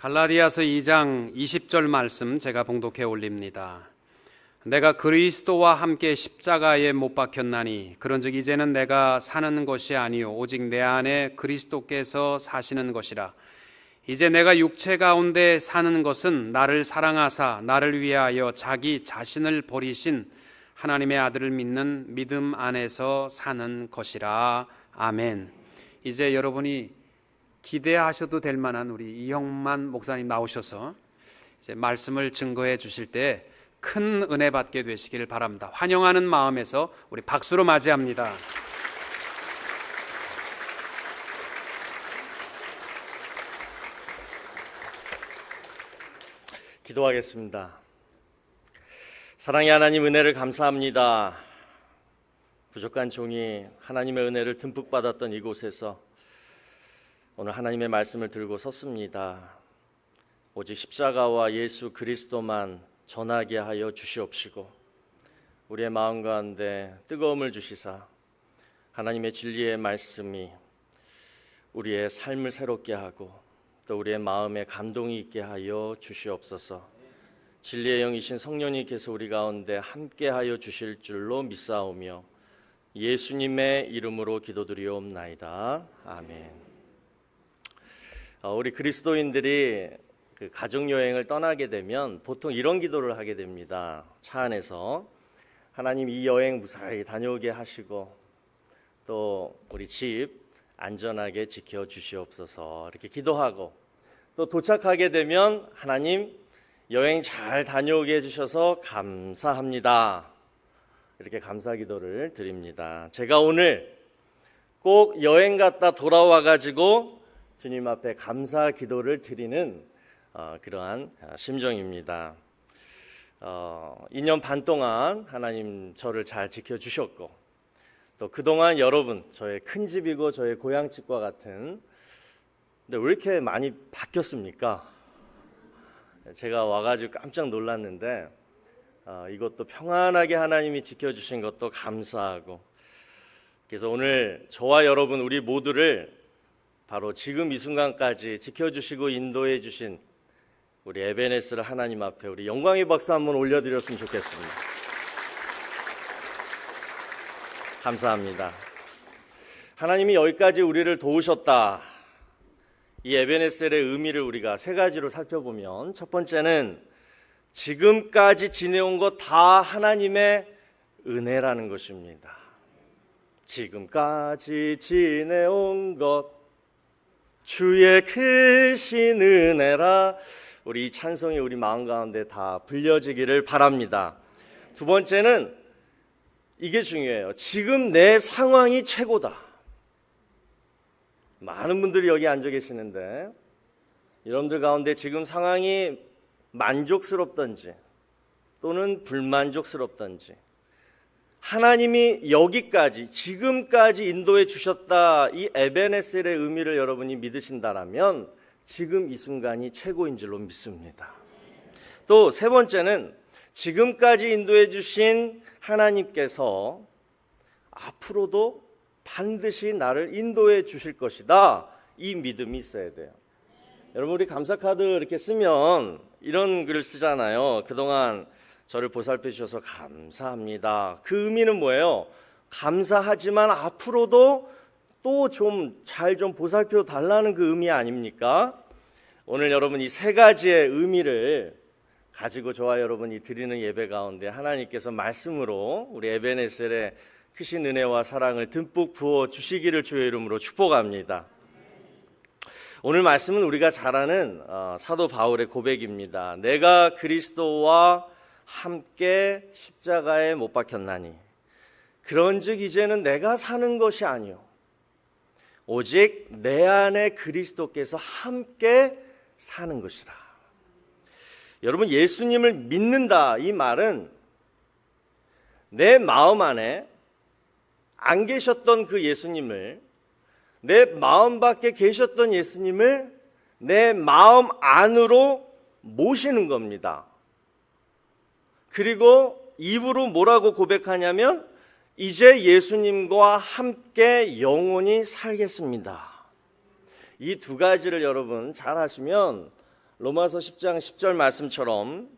갈라디아서 2장 20절 말씀 제가 봉독해 올립니다. 내가 그리스도와 함께 십자가에 못 박혔나니 그런즉 이제는 내가 사는 것이 아니요 오직 내 안에 그리스도께서 사시는 것이라. 이제 내가 육체 가운데 사는 것은 나를 사랑하사 나를 위하여 자기 자신을 버리신 하나님의 아들을 믿는 믿음 안에서 사는 것이라. 아멘. 이제 여러분이 기대하셔도 될 만한 우리 이형만 목사님 나오셔서 이제 말씀을 증거해 주실 때 큰 은혜 받게 되시길 바랍니다. 환영하는 마음에서 우리 박수로 맞이합니다. 기도하겠습니다. 사랑의 하나님, 은혜를 감사합니다. 부족한 종이 하나님의 은혜를 듬뿍 받았던 이곳에서 오늘 하나님의 말씀을 들고 섰습니다. 오직 십자가와 예수 그리스도만 전하게 하여 주시옵시고 우리의 마음 가운데 뜨거움을 주시사 하나님의 진리의 말씀이 우리의 삶을 새롭게 하고 또 우리의 마음에 감동이 있게 하여 주시옵소서. 진리의 영이신 성령님께서 우리 가운데 함께하여 주실 줄로 믿사오며 예수님의 이름으로 기도드리옵나이다. 아멘. 우리 그리스도인들이 그 가족여행을 떠나게 되면 보통 이런 기도를 하게 됩니다. 차 안에서 하나님, 이 여행 무사히 다녀오게 하시고 또 우리 집 안전하게 지켜주시옵소서 이렇게 기도하고, 또 도착하게 되면 하나님, 여행 잘 다녀오게 해주셔서 감사합니다 이렇게 감사 기도를 드립니다. 제가 오늘 꼭 여행 갔다 돌아와 가지고 주님 앞에 감사 기도를 드리는 그러한 심정입니다. 2년 반 동안 하나님 저를 잘 지켜주셨고 또 그동안 여러분, 저의 큰 집이고 저의 고향집과 같은, 근데 왜 이렇게 많이 바뀌었습니까? 제가 와가지고 깜짝 놀랐는데 이것도 평안하게 하나님이 지켜주신 것도 감사하고, 그래서 오늘 저와 여러분 우리 모두를 바로 지금 이 순간까지 지켜주시고 인도해 주신 우리 에베네스를 하나님 앞에 우리 영광의 박수 한번 올려드렸으면 좋겠습니다. 감사합니다. 하나님이 여기까지 우리를 도우셨다. 이 에베네셀의 의미를 우리가 세 가지로 살펴보면, 첫 번째는 지금까지 지내온 것 다 하나님의 은혜라는 것입니다. 지금까지 지내온 것 주의 크신 은혜라. 우리 이 찬송이 우리 마음 가운데 다 불려지기를 바랍니다. 두 번째는 이게 중요해요. 지금 내 상황이 최고다. 많은 분들이 여기 앉아 계시는데 여러분들 가운데 지금 상황이 만족스럽던지 또는 불만족스럽던지, 하나님이 여기까지 지금까지 인도해 주셨다, 이 에베네셀의 의미를 여러분이 믿으신다라면 지금 이 순간이 최고인 줄로 믿습니다. 또 세 번째는 지금까지 인도해 주신 하나님께서 앞으로도 반드시 나를 인도해 주실 것이다, 이 믿음이 있어야 돼요. 여러분, 우리 감사카드 이렇게 쓰면 이런 글을 쓰잖아요. 그동안 저를 보살펴 주셔서 감사합니다. 그 의미는 뭐예요? 감사하지만 앞으로도 또 좀 잘 좀 보살펴 달라는 그 의미 아닙니까? 오늘 여러분 이 세 가지의 의미를 가지고 저와 여러분이 드리는 예배 가운데 하나님께서 말씀으로 우리 에베네셀의 크신 은혜와 사랑을 듬뿍 부어 주시기를 주의 이름으로 축복합니다. 오늘 말씀은 우리가 잘 아는 사도 바울의 고백입니다. 내가 그리스도와 함께 십자가에 못 박혔나니 그런즉 이제는 내가 사는 것이 아니요 오직 내 안에 그리스도께서 함께 사는 것이라. 여러분, 예수님을 믿는다, 이 말은 내 마음 안에 안 계셨던 그 예수님을, 내 마음 밖에 계셨던 예수님을 내 마음 안으로 모시는 겁니다. 그리고 입으로 뭐라고 고백하냐면 이제 예수님과 함께 영원히 살겠습니다. 이 두 가지를 여러분 잘 하시면 로마서 10장 10절 말씀처럼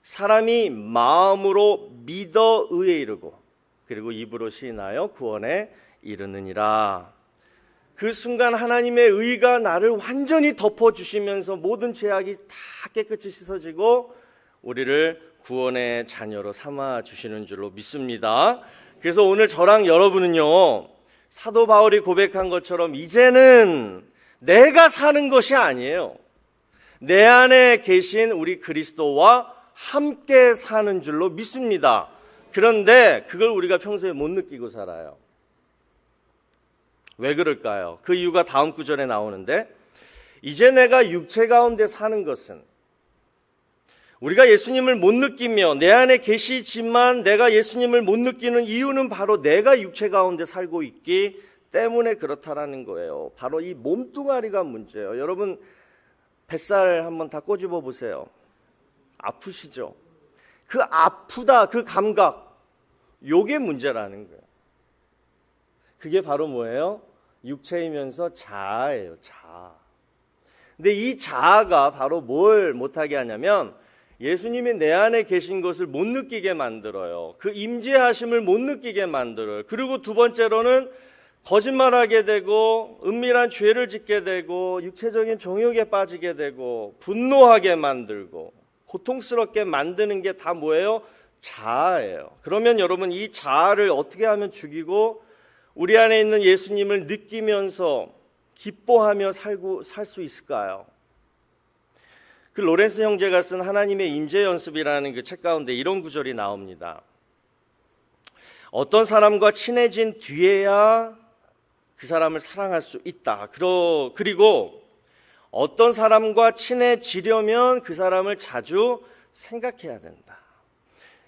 사람이 마음으로 믿어 의에 이르고 그리고 입으로 시인하여 구원에 이르느니라. 그 순간 하나님의 의가 나를 완전히 덮어주시면서 모든 죄악이 다 깨끗이 씻어지고 우리를 구원의 자녀로 삼아 주시는 줄로 믿습니다. 그래서 오늘 저랑 여러분은요, 사도 바울이 고백한 것처럼 이제는 내가 사는 것이 아니에요. 내 안에 계신 우리 그리스도와 함께 사는 줄로 믿습니다. 그런데 그걸 우리가 평소에 못 느끼고 살아요. 왜 그럴까요? 그 이유가 다음 구절에 나오는데, 이제 내가 육체 가운데 사는 것은, 우리가 예수님을 못 느끼며 내 안에 계시지만 내가 예수님을 못 느끼는 이유는 바로 내가 육체 가운데 살고 있기 때문에 그렇다라는 거예요. 바로 이 몸뚱아리가 문제예요. 여러분 뱃살 한번 다 꼬집어 보세요. 아프시죠? 그 아프다, 그 감각, 요게 문제라는 거예요. 그게 바로 뭐예요? 육체이면서 자아예요. 자아. 근데 이 자아가 바로 뭘 못하게 하냐면 예수님이 내 안에 계신 것을 못 느끼게 만들어요. 그 임재하심을 못 느끼게 만들어요. 그리고 두 번째로는 거짓말하게 되고 은밀한 죄를 짓게 되고 육체적인 정욕에 빠지게 되고 분노하게 만들고 고통스럽게 만드는 게 다 뭐예요? 자아예요. 그러면 여러분 이 자아를 어떻게 하면 죽이고 우리 안에 있는 예수님을 느끼면서 기뻐하며 살 수 있을까요? 그 로렌스 형제가 쓴 하나님의 임재 연습이라는 그 책 가운데 이런 구절이 나옵니다. 어떤 사람과 친해진 뒤에야 그 사람을 사랑할 수 있다. 그리고 어떤 사람과 친해지려면 그 사람을 자주 생각해야 된다.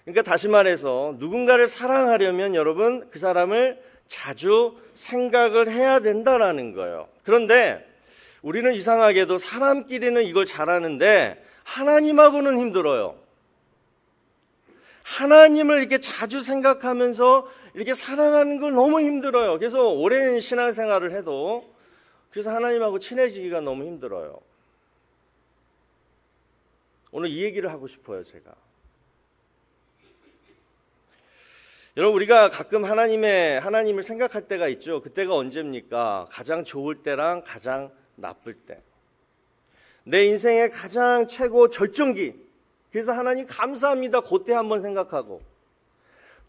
그러니까 다시 말해서 누군가를 사랑하려면 여러분 그 사람을 자주 생각을 해야 된다라는 거예요. 그런데 우리는 이상하게도 사람끼리는 이걸 잘하는데 하나님하고는 힘들어요. 하나님을 이렇게 자주 생각하면서 이렇게 사랑하는 걸 너무 힘들어요. 그래서 오랜 신앙생활을 해도 그래서 하나님하고 친해지기가 너무 힘들어요. 오늘 이 얘기를 하고 싶어요, 제가. 여러분 우리가 가끔 하나님을 생각할 때가 있죠. 그때가 언제입니까? 가장 좋을 때랑 가장 나쁠 때. 내 인생의 가장 최고 절정기. 그래서 하나님 감사합니다. 그때 한번 생각하고.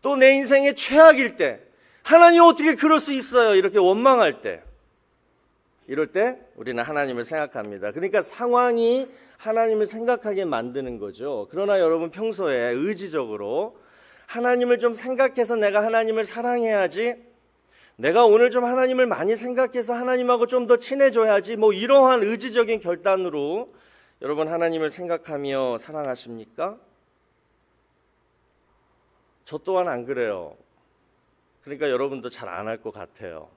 또 내 인생의 최악일 때. 하나님 어떻게 그럴 수 있어요? 이렇게 원망할 때. 이럴 때 우리는 하나님을 생각합니다. 그러니까 상황이 하나님을 생각하게 만드는 거죠. 그러나 여러분 평소에 의지적으로 하나님을 좀 생각해서 내가 하나님을 사랑해야지, 내가 오늘 좀 하나님을 많이 생각해서 하나님하고 좀 더 친해져야지, 뭐 이러한 의지적인 결단으로 여러분 하나님을 생각하며 사랑하십니까? 저 또한 안 그래요. 그러니까 여러분도 잘 안 할 것 같아요.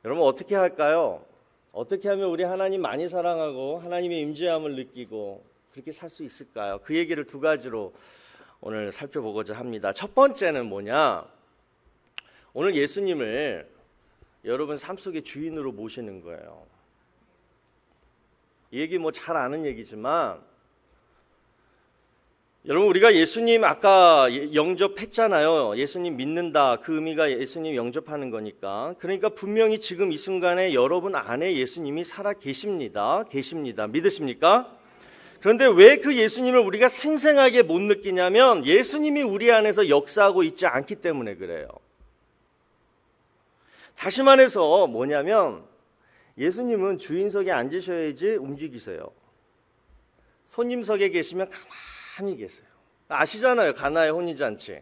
여러분 어떻게 할까요? 어떻게 하면 우리 하나님 많이 사랑하고 하나님의 임재함을 느끼고 그렇게 살 수 있을까요? 그 얘기를 두 가지로 오늘 살펴보고자 합니다. 첫 번째는 뭐냐? 오늘 예수님을 여러분 삶 속의 주인으로 모시는 거예요. 이 얘기 뭐 잘 아는 얘기지만 여러분 우리가 예수님 아까 영접했잖아요. 예수님 믿는다. 그 의미가 예수님 영접하는 거니까. 그러니까 분명히 지금 이 순간에 여러분 안에 예수님이 살아 계십니다. 믿으십니까? 그런데 왜 그 예수님을 우리가 생생하게 못 느끼냐면 예수님이 우리 안에서 역사하고 있지 않기 때문에 그래요. 다시 말해서 뭐냐면 예수님은 주인석에 앉으셔야지 움직이세요. 손님석에 계시면 가만히 계세요. 아시잖아요. 가나의 혼인잔치.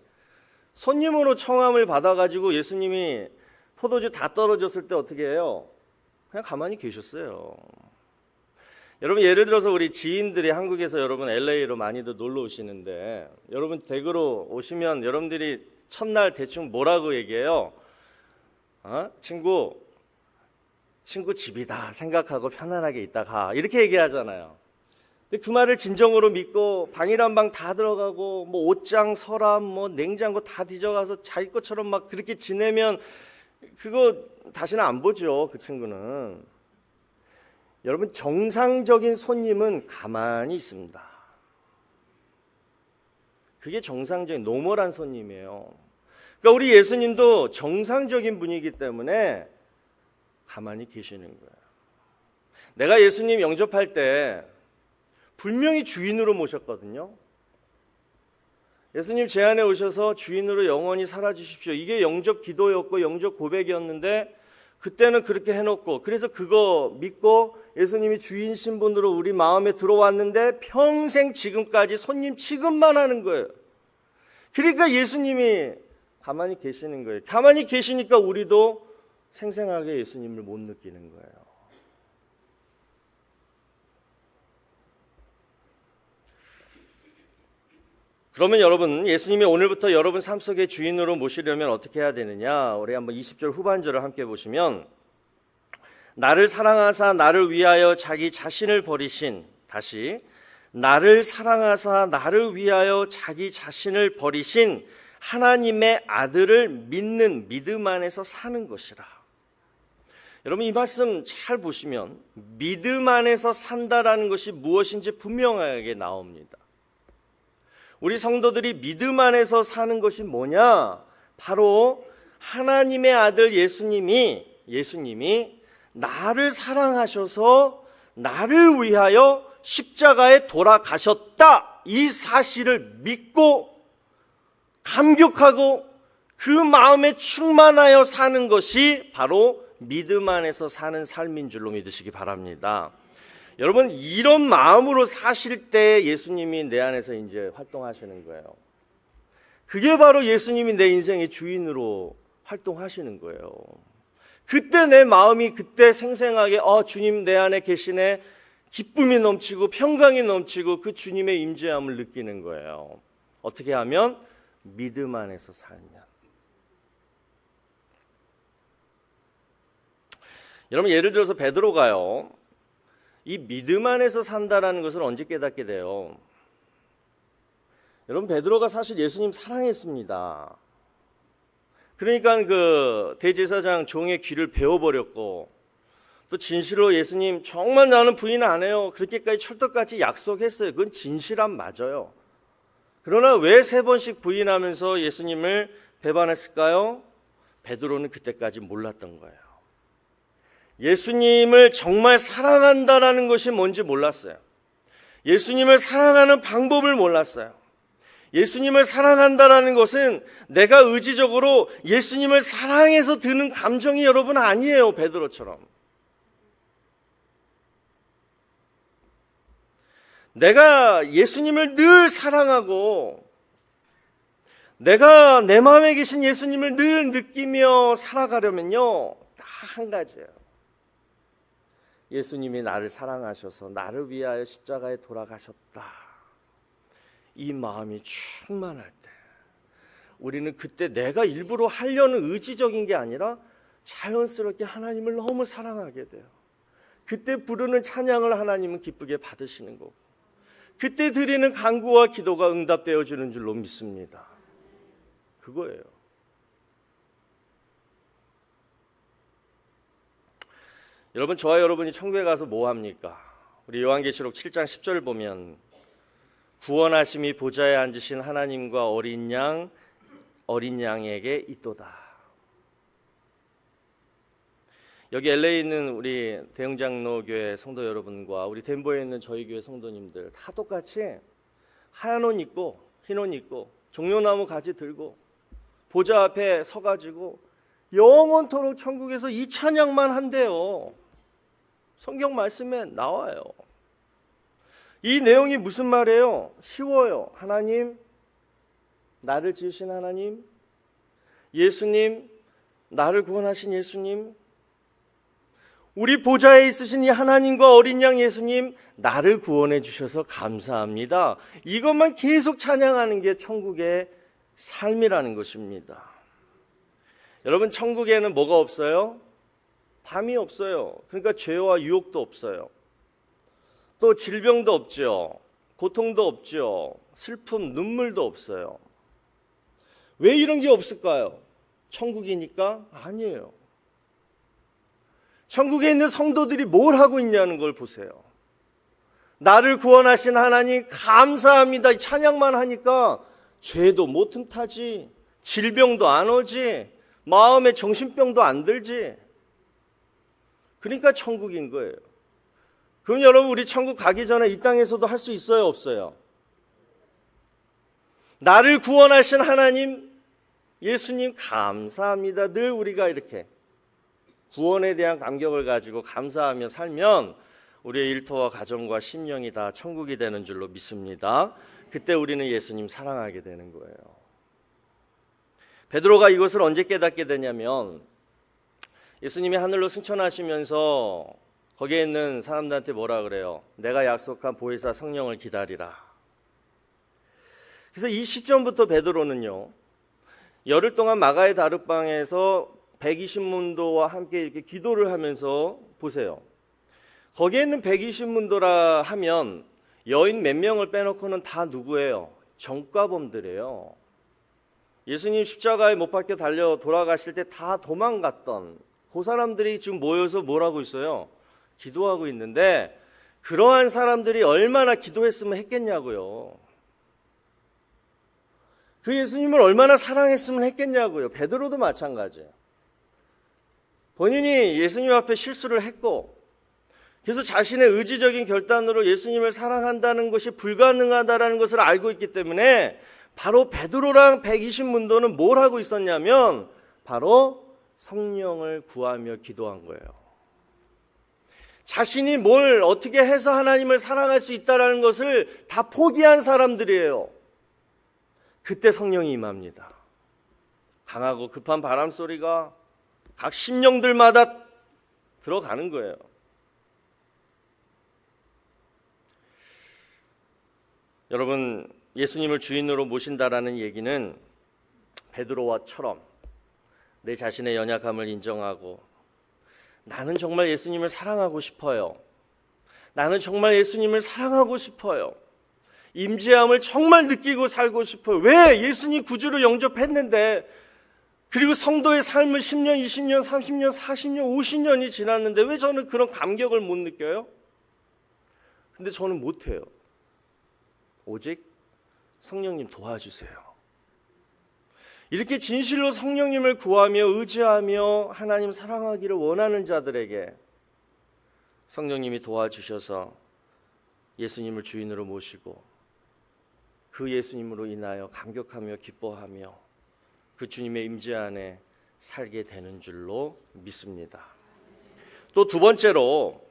손님으로 청함을 받아가지고 예수님이 포도주 다 떨어졌을 때 어떻게 해요? 그냥 가만히 계셨어요. 여러분 예를 들어서 우리 지인들이 한국에서 여러분 LA로 많이들 놀러 오시는데 여러분 댁으로 오시면 여러분들이 첫날 대충 뭐라고 얘기해요? 친구 집이다 생각하고 편안하게 있다 가 이렇게 얘기하잖아요. 근데 그 말을 진정으로 믿고 방이란 방 다 들어가고 뭐 옷장, 서랍, 뭐 냉장고 다 뒤져가서 자기 것처럼 막 그렇게 지내면 그거 다시는 안 보죠. 그 친구는. 여러분, 정상적인 손님은 가만히 있습니다. 그게 정상적인 노멀한 손님이에요. 그러니까 우리 예수님도 정상적인 분이기 때문에 가만히 계시는 거예요. 내가 예수님 영접할 때 분명히 주인으로 모셨거든요. 예수님 제 안에 오셔서 주인으로 영원히 살아주십시오. 이게 영접 기도였고 영접 고백이었는데 그때는 그렇게 해놓고, 그래서 그거 믿고 예수님이 주인 신분으로 우리 마음에 들어왔는데 평생 지금까지 손님 취급만 하는 거예요. 그러니까 예수님이 가만히 계시는 거예요. 가만히 계시니까 우리도 생생하게 예수님을 못 느끼는 거예요. 그러면 여러분, 예수님이 오늘부터 여러분 삶 속의 주인으로 모시려면 어떻게 해야 되느냐? 우리 한번 20절 후반절을 함께 보시면, 나를 사랑하사 나를 위하여 자기 자신을 버리신, 다시 나를 사랑하사 나를 위하여 자기 자신을 버리신 하나님의 아들을 믿는 믿음 안에서 사는 것이라. 여러분, 이 말씀 잘 보시면 믿음 안에서 산다라는 것이 무엇인지 분명하게 나옵니다. 우리 성도들이 믿음 안에서 사는 것이 뭐냐? 바로 하나님의 아들 예수님이 나를 사랑하셔서 나를 위하여 십자가에 돌아가셨다, 이 사실을 믿고 감격하고 그 마음에 충만하여 사는 것이 바로 믿음 안에서 사는 삶인 줄로 믿으시기 바랍니다. 여러분, 이런 마음으로 사실 때 예수님이 내 안에서 이제 활동하시는 거예요. 그게 바로 예수님이 내 인생의 주인으로 활동하시는 거예요. 그때 내 마음이 그때 생생하게 주님 내 안에 계시네, 기쁨이 넘치고 평강이 넘치고 그 주님의 임재함을 느끼는 거예요. 어떻게 하면? 믿음 안에서 살면. 여러분, 예를 들어서 베드로가요, 이 믿음 안에서 산다라는 것을 언제 깨닫게 돼요? 여러분, 베드로가 사실 예수님 사랑했습니다. 그러니까 그 대제사장 종의 귀를 베어버렸고, 또 진실로 예수님 정말 나는 부인 안 해요, 그렇게까지 철떡같이 약속했어요. 그건 진실함 맞아요. 그러나 왜 3번씩 부인하면서 예수님을 배반했을까요? 베드로는 그때까지 몰랐던 거예요. 예수님을 정말 사랑한다라는 것이 뭔지 몰랐어요. 예수님을 사랑하는 방법을 몰랐어요. 예수님을 사랑한다라는 것은 내가 의지적으로 예수님을 사랑해서 드는 감정이 여러분 아니에요. 베드로처럼. 내가 예수님을 늘 사랑하고 내가 내 마음에 계신 예수님을 늘 느끼며 살아가려면요, 딱 한 가지예요. 예수님이 나를 사랑하셔서 나를 위하여 십자가에 돌아가셨다, 이 마음이 충만할 때 우리는 그때 내가 일부러 하려는 의지적인 게 아니라 자연스럽게 하나님을 너무 사랑하게 돼요. 그때 부르는 찬양을 하나님은 기쁘게 받으시는 거고, 그때 드리는 간구와 기도가 응답되어 주는 줄로 믿습니다. 그거예요. 여러분, 저와 여러분이 천국에 가서 뭐 합니까? 우리 요한계시록 7장 10절 보면, 구원하심이 보좌에 앉으신 하나님과 어린 양에게 있도다. 여기 LA에 있는 우리 대흥장로교회 성도 여러분과 우리 덴버에 있는 저희 교회 성도님들 다 똑같이 하얀 옷 입고 흰 옷 입고 종려나무 가지 들고 보좌 앞에 서가지고 영원토록 천국에서 이 찬양만 한대요. 성경 말씀에 나와요. 이 내용이 무슨 말이에요? 쉬워요. 하나님, 나를 지으신 하나님, 예수님, 나를 구원하신 예수님, 우리 보좌에 있으신 이 하나님과 어린 양 예수님, 나를 구원해 주셔서 감사합니다. 이것만 계속 찬양하는 게 천국의 삶이라는 것입니다. 여러분, 천국에는 뭐가 없어요? 밤이 없어요. 그러니까 죄와 유혹도 없어요. 또 질병도 없죠. 고통도 없죠. 슬픔, 눈물도 없어요. 왜 이런 게 없을까요? 천국이니까? 아니에요. 천국에 있는 성도들이 뭘 하고 있냐는 걸 보세요. 나를 구원하신 하나님 감사합니다. 이 찬양만 하니까 죄도 못 틈타지, 질병도 안 오지, 마음에 정신병도 안 들지. 그러니까 천국인 거예요. 그럼 여러분, 우리 천국 가기 전에 이 땅에서도 할 수 있어요, 없어요? 나를 구원하신 하나님, 예수님 감사합니다. 늘 우리가 이렇게 구원에 대한 감격을 가지고 감사하며 살면 우리의 일터와 가정과 심령이 다 천국이 되는 줄로 믿습니다. 그때 우리는 예수님 사랑하게 되는 거예요. 베드로가 이것을 언제 깨닫게 되냐면, 예수님이 하늘로 승천하시면서 거기에 있는 사람들한테 뭐라 그래요? 내가 약속한 보혜사 성령을 기다리라. 그래서 이 시점부터 베드로는요, 열흘 동안 마가의 다락방에서 120문도와 함께 이렇게 기도를 하면서, 보세요, 거기에 있는 120문도라 하면 여인 몇 명을 빼놓고는 다 누구예요? 전과범들이에요. 예수님 십자가에 못 박혀 달려 돌아가실 때 다 도망갔던 그 사람들이 지금 모여서 뭘 하고 있어요? 기도하고 있는데, 그러한 사람들이 얼마나 기도했으면 했겠냐고요. 그 예수님을 얼마나 사랑했으면 했겠냐고요. 베드로도 마찬가지예요. 본인이 예수님 앞에 실수를 했고, 그래서 자신의 의지적인 결단으로 예수님을 사랑한다는 것이 불가능하다는 것을 알고 있기 때문에 바로 베드로랑 120문도는 뭘 하고 있었냐면 바로 성령을 구하며 기도한 거예요. 자신이 뭘 어떻게 해서 하나님을 사랑할 수 있다는 것을 다 포기한 사람들이에요. 그때 성령이 임합니다. 강하고 급한 바람 소리가 각 심령들마다 들어가는 거예요. 여러분, 예수님을 주인으로 모신다라는 얘기는 베드로와처럼 내 자신의 연약함을 인정하고, 나는 정말 예수님을 사랑하고 싶어요, 나는 정말 예수님을 사랑하고 싶어요, 임재함을 정말 느끼고 살고 싶어요, 왜 예수님 구주로 영접했는데, 그리고 성도의 삶을 10년, 20년, 30년, 40년, 50년이 지났는데 왜 저는 그런 감격을 못 느껴요? 근데 저는 못해요. 오직 성령님 도와주세요. 이렇게 진실로 성령님을 구하며 의지하며 하나님 사랑하기를 원하는 자들에게 성령님이 도와주셔서 예수님을 주인으로 모시고, 그 예수님으로 인하여 감격하며 기뻐하며 그 주님의 임재 안에 살게 되는 줄로 믿습니다. 또 두 번째로,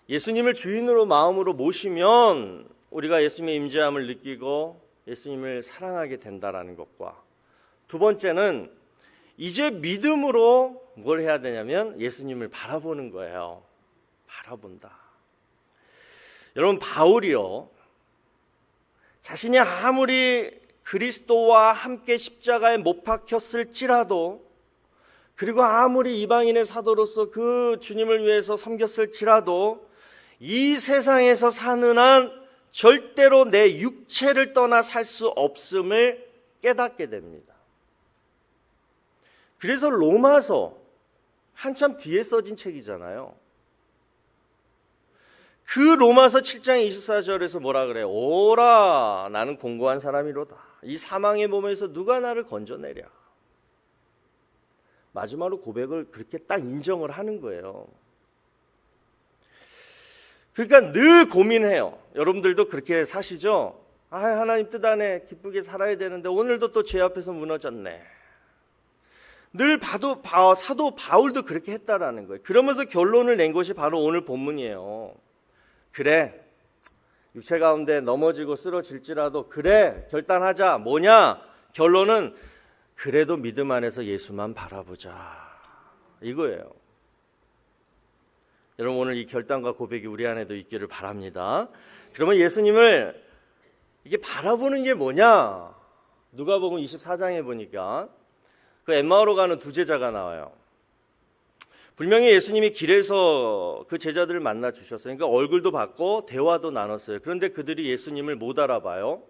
예수님을 주인으로 마음으로 모시면 우리가 예수님의 임재함을 느끼고 예수님을 사랑하게 된다라는 것과, 두 번째는 이제 믿음으로 뭘 해야 되냐면 예수님을 바라보는 거예요. 바라본다. 여러분, 바울이요, 자신이 아무리 그리스도와 함께 십자가에 못 박혔을지라도, 그리고 아무리 이방인의 사도로서 그 주님을 위해서 섬겼을지라도 이 세상에서 사는 한 절대로 내 육체를 떠나 살 수 없음을 깨닫게 됩니다. 그래서 로마서 한참 뒤에 써진 책이잖아요. 그 로마서 7장 24절에서 뭐라 그래요? 오라, 나는 공고한 사람이로다. 이 사망의 몸에서 누가 나를 건져내랴. 마지막으로 고백을 그렇게 딱 인정을 하는 거예요. 그러니까 늘 고민해요. 여러분들도 그렇게 사시죠? 하나님 뜻 안에 기쁘게 살아야 되는데 오늘도 또 죄 앞에서 무너졌네. 늘 사도 바울도 그렇게 했다라는 거예요. 그러면서 결론을 낸 것이 바로 오늘 본문이에요. 그래, 육체 가운데 넘어지고 쓰러질지라도 그래, 결단하자. 뭐냐? 결론은 그래도 믿음 안에서 예수만 바라보자, 이거예요. 여러분, 오늘 이 결단과 고백이 우리 안에도 있기를 바랍니다. 그러면 예수님을 이게 바라보는 게 뭐냐? 누가복음 24장에 보니까 그 엠마오로 가는 두 제자가 나와요. 분명히 예수님이 길에서 그 제자들을 만나 주셨어요. 그러니까 얼굴도 봤고 대화도 나눴어요. 그런데 그들이 예수님을 못 알아봐요.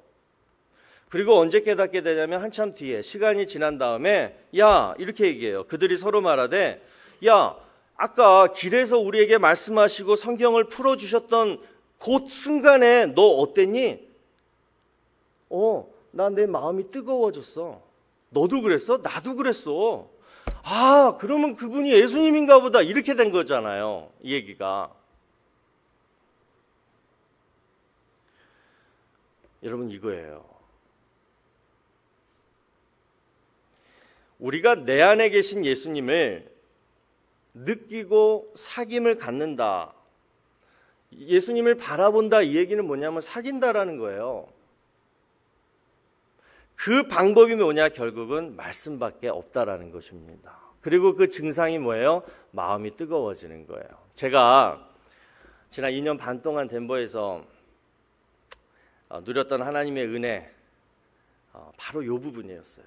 그리고 언제 깨닫게 되냐면 한참 뒤에 시간이 지난 다음에 야 이렇게 얘기해요. 그들이 서로 말하되 야 아까 길에서 우리에게 말씀하시고 성경을 풀어주셨던 그 순간에 너 어땠니? 나 내 마음이 뜨거워졌어. 너도 그랬어? 나도 그랬어. 아 그러면 그분이 예수님인가 보다 이렇게 된 거잖아요. 이 얘기가. 여러분 이거예요. 우리가 내 안에 계신 예수님을 느끼고 사귐을 갖는다. 예수님을 바라본다 이 얘기는 뭐냐면 사귄다라는 거예요. 그 방법이 뭐냐 결국은 말씀밖에 없다라는 것입니다. 그리고 그 증상이 뭐예요? 마음이 뜨거워지는 거예요. 제가 지난 2년 반 동안 덴버에서 누렸던 하나님의 은혜 바로 이 부분이었어요.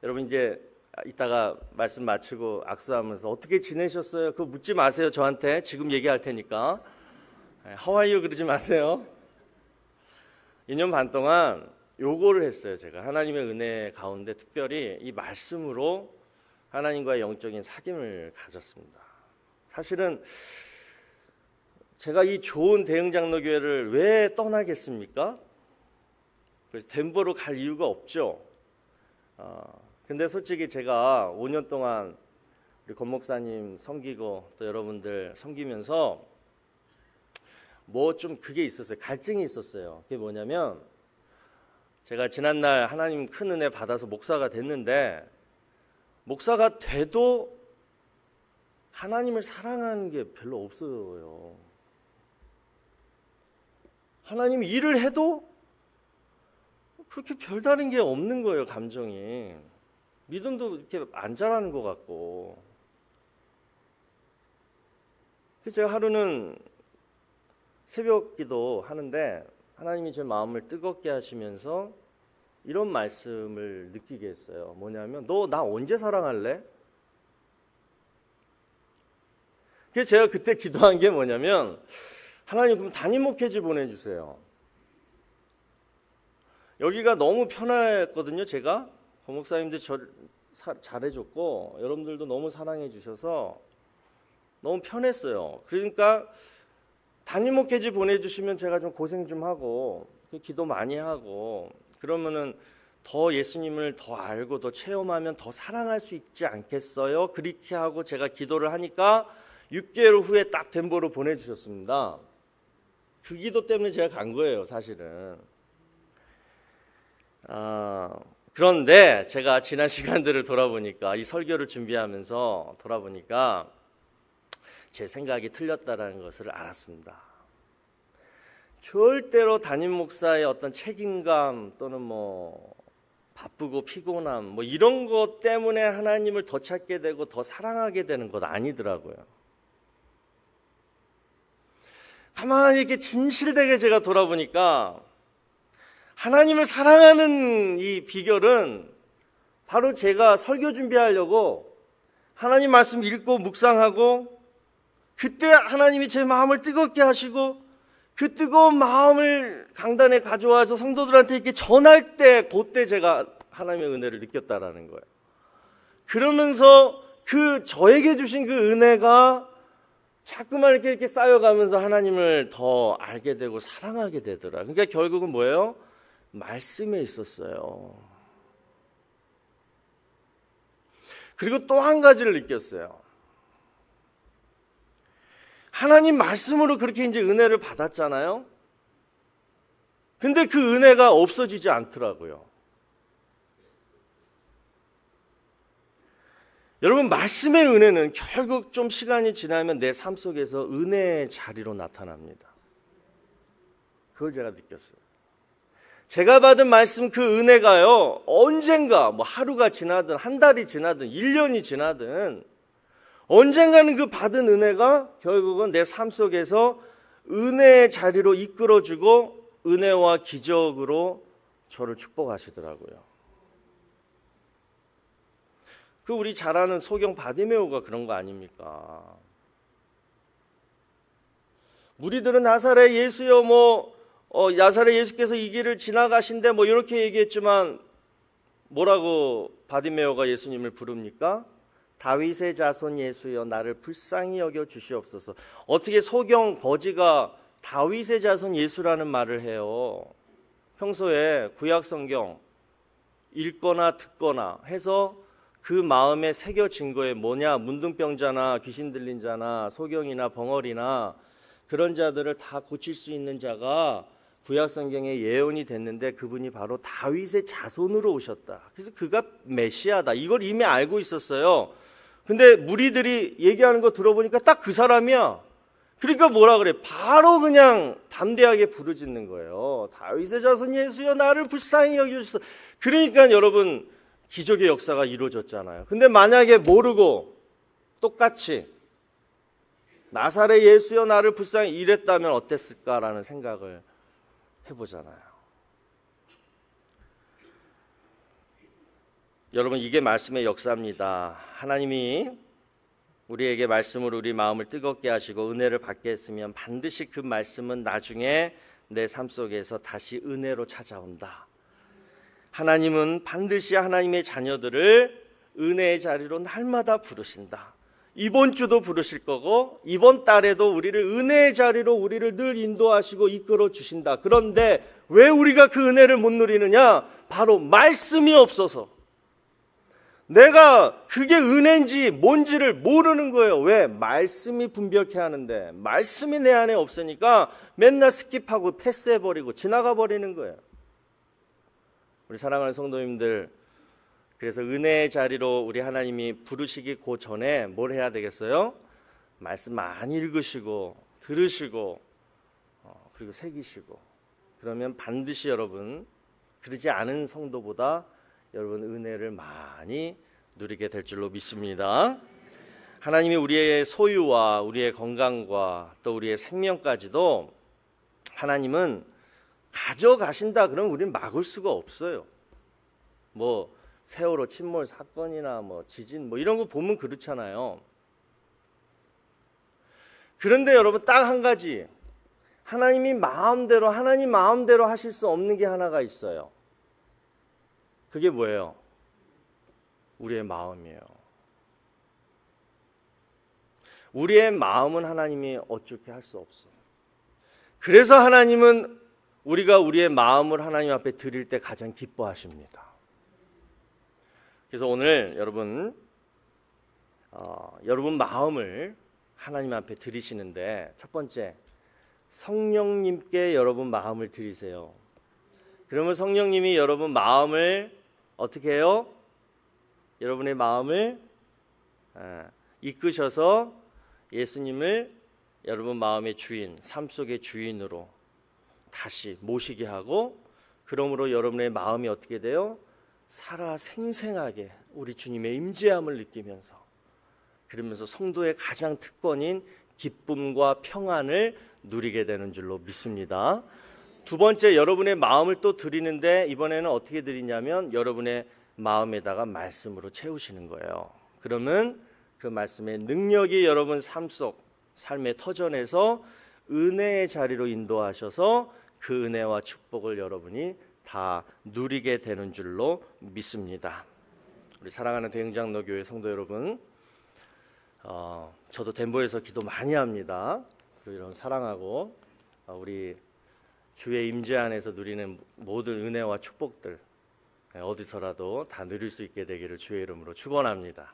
여러분 이제 이따가 말씀 마치고 악수하면서 어떻게 지내셨어요? 그거 묻지 마세요. 저한테 지금 얘기할 테니까. How are you? 그러지 마세요. 2년 반 동안 요거를 했어요. 제가 하나님의 은혜 가운데 특별히 이 말씀으로 하나님과의 영적인 사귐을 가졌습니다. 사실은 제가 이 좋은 대흥장로교회를 왜 떠나겠습니까? 그래서 덴버로 갈 이유가 없죠. 근데 솔직히 제가 5년 동안 우리 권 목사님 섬기고 또 여러분들 섬기면서 뭐 좀 그게 있었어요. 갈증이 있었어요. 그게 뭐냐면 제가 지난날 하나님 큰 은혜 받아서 목사가 됐는데 목사가 돼도 하나님을 사랑하는 게 별로 없어요. 하나님 일을 해도 그렇게 별다른 게 없는 거예요. 감정이. 믿음도 이렇게 안 자라는 것 같고. 그래서 제가 하루는 새벽 기도 하는데 하나님이 제 마음을 뜨겁게 하시면서 이런 말씀을 느끼게 했어요. 뭐냐면 너 나 언제 사랑할래? 그래서 제가 그때 기도한 게 뭐냐면 하나님 그럼 담임 목회지 보내주세요. 여기가 너무 편했거든요. 제가 권 목사님들 저를 잘해줬고 여러분들도 너무 사랑해 주셔서 너무 편했어요. 그러니까 담임 목회지 보내주시면 제가 좀 고생 좀 하고 기도 많이 하고 그러면은 더 예수님을 더 알고 더 체험하면 더 사랑할 수 있지 않겠어요? 그렇게 하고 제가 기도를 하니까 6개월 후에 딱 덴버로 보내주셨습니다. 그 기도 때문에 제가 간 거예요, 사실은. 그런데 제가 지난 시간들을 돌아보니까 이 설교를 준비하면서 돌아보니까 제 생각이 틀렸다라는 것을 알았습니다. 절대로 담임 목사의 어떤 책임감 또는 뭐 바쁘고 피곤함 뭐 이런 것 때문에 하나님을 더 찾게 되고 더 사랑하게 되는 것 아니더라고요. 가만히 이렇게 진실되게 제가 돌아보니까 하나님을 사랑하는 이 비결은 바로 제가 설교 준비하려고 하나님 말씀 읽고 묵상하고 그때 하나님이 제 마음을 뜨겁게 하시고 그 뜨거운 마음을 강단에 가져와서 성도들한테 이렇게 전할 때 그때 제가 하나님의 은혜를 느꼈다라는 거예요. 그러면서 그 저에게 주신 그 은혜가 자꾸만 이렇게 쌓여가면서 하나님을 더 알게 되고 사랑하게 되더라. 그러니까 결국은 뭐예요? 말씀에 있었어요. 그리고 또 한 가지를 느꼈어요. 하나님 말씀으로 그렇게 이제 은혜를 받았잖아요. 근데 그 은혜가 없어지지 않더라고요. 여러분, 말씀의 은혜는 결국 좀 시간이 지나면 내 삶 속에서 은혜의 자리로 나타납니다. 그걸 제가 느꼈어요. 제가 받은 말씀 그 은혜가요, 언젠가 뭐 하루가 지나든 한 달이 지나든 1년이 지나든 언젠가는 그 받은 은혜가 결국은 내 삶 속에서 은혜의 자리로 이끌어주고 은혜와 기적으로 저를 축복하시더라고요. 그 우리 잘 아는 소경 바디메오가 그런 거 아닙니까? 무리들은 나사렛 예수여 뭐 나사렛 예수께서 이 길을 지나가신데 뭐 이렇게 얘기했지만 뭐라고 바디메오가 예수님을 부릅니까? 다윗의 자손 예수여 나를 불쌍히 여겨 주시옵소서. 어떻게 소경 거지가 다윗의 자손 예수라는 말을 해요? 평소에 구약 성경 읽거나 듣거나 해서 그 마음에 새겨진 거에 뭐냐? 문둥병자나 귀신 들린 자나 소경이나 벙어리나 그런 자들을 다 고칠 수 있는 자가 구약 성경에 예언이 됐는데 그분이 바로 다윗의 자손으로 오셨다. 그래서 그가 메시아다. 이걸 이미 알고 있었어요. 근데 무리들이 얘기하는 거 들어보니까 딱 그 사람이야. 그러니까 뭐라 그래? 바로 그냥 담대하게 부르짖는 거예요. 다윗의 자손 예수여 나를 불쌍히 여겨주소서. 그러니까 여러분 기적의 역사가 이루어졌잖아요. 근데 만약에 모르고 똑같이 나사렛 예수여 나를 불쌍히 이랬다면 어땠을까라는 생각을 해보잖아요. 여러분 이게 말씀의 역사입니다. 하나님이 우리에게 말씀으로 우리 마음을 뜨겁게 하시고 은혜를 받게 했으면 반드시 그 말씀은 나중에 내 삶 속에서 다시 은혜로 찾아온다. 하나님은 반드시 하나님의 자녀들을 은혜의 자리로 날마다 부르신다. 이번 주도 부르실 거고 이번 달에도 우리를 은혜의 자리로 우리를 늘 인도하시고 이끌어 주신다. 그런데 왜 우리가 그 은혜를 못 누리느냐? 바로 말씀이 없어서. 내가 그게 은혜인지 뭔지를 모르는 거예요. 왜? 말씀이 분별케 하는데 말씀이 내 안에 없으니까 맨날 스킵하고 패스해버리고 지나가 버리는 거예요. 우리 사랑하는 성도님들, 그래서 은혜의 자리로 우리 하나님이 부르시기 그 전에 뭘 해야 되겠어요? 말씀 많이 읽으시고 들으시고 그리고 새기시고. 그러면 반드시 여러분 그러지 않은 성도보다 여러분 은혜를 많이 누리게 될 줄로 믿습니다. 하나님이 우리의 소유와 우리의 건강과 또 우리의 생명까지도 하나님은 가져가신다 그러면 우리는 막을 수가 없어요. 뭐 세월호 침몰 사건이나 뭐 지진 뭐 이런 거 보면 그렇잖아요. 그런데 여러분 딱 한 가지, 하나님 마음대로 하실 수 없는 게 하나가 있어요. 그게 뭐예요? 우리의 마음이에요. 우리의 마음은 하나님이 어떻게 할 수 없어. 그래서 하나님은 우리가 우리의 마음을 하나님 앞에 드릴 때 가장 기뻐하십니다. 그래서 오늘 여러분 마음을 하나님 앞에 드리시는데 첫 번째, 성령님께 여러분 마음을 드리세요. 그러면 성령님이 여러분 마음을 어떻게 해요? 여러분의 마음을 이끄셔서 예수님을 여러분 마음의 주인, 삶 속의 주인으로 다시 모시게 하고, 그러므로 여러분의 마음이 어떻게 돼요? 살아 생생하게 우리 주님의 임재함을 느끼면서, 그러면서 성도의 가장 특권인 기쁨과 평안을 누리게 되는 줄로 믿습니다. 두 번째, 여러분의 마음을 또 드리는데 이번에는 어떻게 드리냐면 여러분의 마음에다가 말씀으로 채우시는 거예요. 그러면 그 말씀의 능력이 여러분 삶의 터전에서 은혜의 자리로 인도하셔서 그 은혜와 축복을 여러분이 다 누리게 되는 줄로 믿습니다. 우리 사랑하는 대흥장로교회 성도 여러분, 저도 덴버에서 기도 많이 합니다. 그리고 이런 사랑하고 우리 주의 임재 안에서 누리는 모든 은혜와 축복들 어디서라도 다 누릴 수 있게 되기를 주의 이름으로 축원합니다.